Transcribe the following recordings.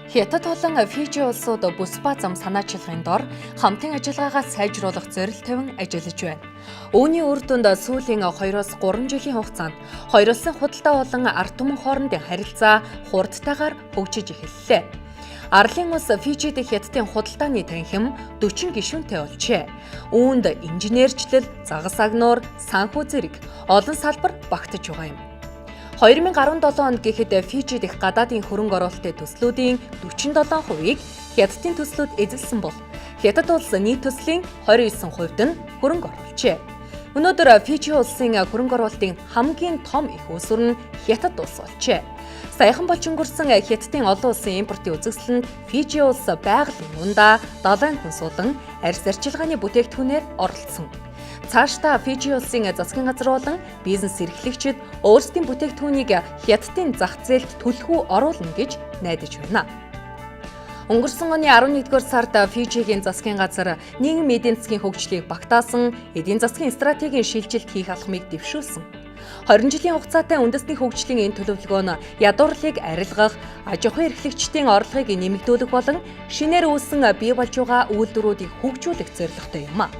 Хятад болон Фижи улсууд бүс ба зам санаачилгын дор хамтын ажиллагаагаа сайжруулах зорилт тавин ажиллаж байна. Үүний үр дүнд сүүлийн 2-3 жилийн хугацаанд хоёр улсын худалдаа болон ард түмэн хоорондын харилцаа хурдтайгаар хөгжиж эхэллээ. Арлын улс Фижид Хятадын худалдааны танхим 40 гишүүнтэй болжээ. Үүнд инженерчлэл, загас агнуур, санхүү зэрэг олон салбар багтаж байгаа юм. 2017 онд гэхэд Фижид их гадаадын хөрөнгө оруулалтын төслүүдийн 47%-ийг Хятадын төслүүд эзэлсэн бол Хятад улс нийт төслийн 29%-д нь хөрөнгө оруулжээ. Өнөөдөр Фижи улсын хөрөнгө оруулалтын хамгийн том их үүсвэр нь Хятад улс болжээ. Саяхан болж өнгөрсөн Хятадын олон улсын импортын үзэсгэлэнд Фижи улс байгалийн ундаа 70 хүн суулан арьс арчилгааны бүтээгдэхүүнээр оролцсон. Цаашдаа Фижи улсын засгийн газар болон бизнес эрхлэгчид өөрсдийн бүтээгдэхүүнийг Хятадын зах зээлд түлхүү оруулна гэж найдаж байна. Өнгөрсөн оны 11-р сард Фижигийн засгийн газар нийгмийн эдийн засгийн хөгжлийг багтаасан эдийн засгийн стратегийн шилжилт хийх алхмыг дэвшүүлсэн. 20 жилийн хугацаатай үндэсний хөгжлийн энэ төлөвлөгөө нь ядуурлыг арилгах, аж ахуйн эрхлэгчдийн орлогыг нэмэгдүүлэх болон шинээр үүсэн бий болж байгаа үйлдвэрүүдийг хөгжүүлэх зорилготой юм.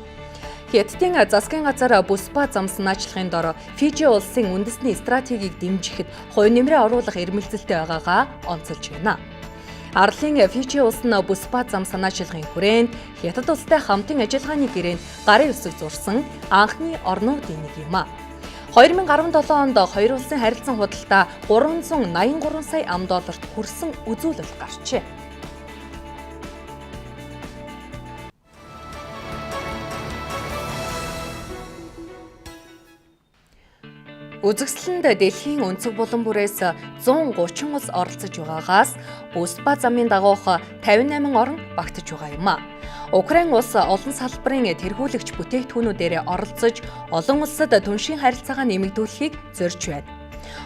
Хятадын засгийн газар бүс ба зам санаачлагын дор Фижи улсын үндэсний стратегийг дэмжихэд хувь нэмрээ оруулах эрмэлзэлтэй байгаагаа онцолж байна. Арлын Фижи улс нь бүс ба зам санаачлагын хүрээнд Хятад улстай хамтын ажиллагааны гэрээнд гарын үсэг зурсан анхны орнуудын нэг юм. 2017 онд хоёр улсын харилцан худалдаа 383 сая $, хүрсэн үзүүлэлт гарчээ. Үзэсгэлэнд дэлхийн өнцөг булан бүрээс 130 улс оролцож байгаагаас бүс ба замын дагуух 58 орн багтаж байгаа юм. Украин улс олон салбарын тэргүүлэгч бүтээгдэхүүнүүдээр оролцож олон улсад түншийн харилцаагаа нэмэгдүүлэхийг зорьж байна.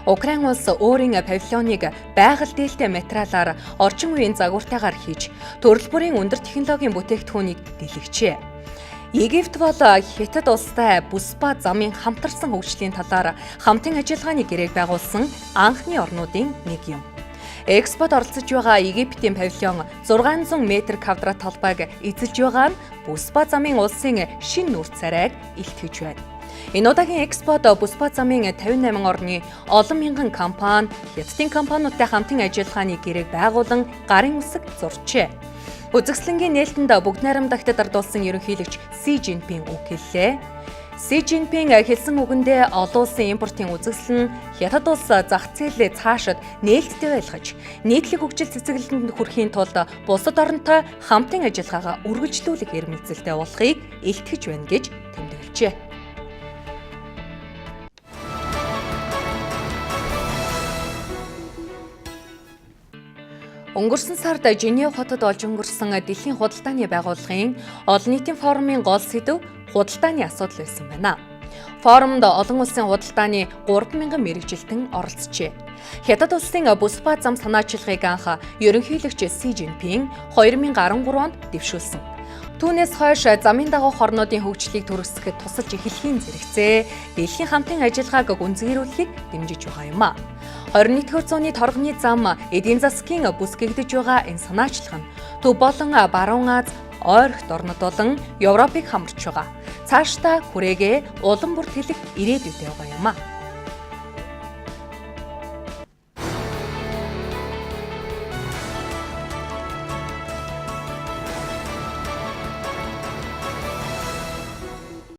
Украин улс өөрийн павильоныг байгаль дээлтэй материалаар орчин үеийн загвартайгаар хийж төрөл бүрийн өндөр технологийн бүтээгдэхүүнийг дэлгэжээ. Египт бол Хятад улстай бүс ба замын хамтарсан хөгжлийн талаар хамтын ажиллагааны гэрээг байгуулсан анхны орнуудын нэг юм. Экспод оролцож байгаа Египтийн павильон 600 м2 талбайг эзэлж байгаа нь бүс ба замын улсын шинэ нүүр царайг илтгэж байна. Энэ удаагийн экспод бүс ба замын 58 орны олон мянган компани Хятадын компаниудтай хамтын ажиллагааны гэрээг байгуулан гарын үсэг зурчээ. Үзэсгэлэнгийн нээлтэнд бүгд найрамдагтад ардуулсан ерөнхийлөгч Си Жинпин үг хэллээ. Си Жинпин хэлсэн үгэндээ олон улсын импортын үзэсгэлэн Хятад улс зах зээлээ цаашид нээлттэй байлгаж, нийтлэг хөгжил цэцэглэлтэнд хүрэхийн тулд бусад оронтой хамтын ажиллагаагаа үргэлжлүүлэх эрмэлзэлтэй болохыг илтгэж байна гэж тэмдэглэжээ. Өнгөрсөн сард Женев хотод болж өнгөрсөн дэлхийн худалдааны байгууллагын олон нийтийн форумын гол сэдэв худалдааны асуудал байсан байна. Форумд олон улсын худалдааны 3,000 мэргэжилтэн оролцжээ. Хятад улсын бүс ба зам санаачилгыг анх ерөнхийлөгч Си Жинпин 2013 онд дэвшүүлсэн. Түүнээс хойш замын дагуух орнуудын хөгжлийг түргэсгэхэд тусалж эхлэхийн зэрэгцээ дэлхийн хамтын ажиллагааг гүнзгийрүүлэхийг дэмжиж байгаа юм. 21-р зууны торгоны зам эдийн засгийн бүс гэгдэж байгаа энэ санаачлах нь Төв болон Баруун Аз, ойрхт орнод болон Европыг хамарч байгаа. Цаашдаа хүрээгээ улам бүр тэлэх ирээдүйтэй байгаа юм.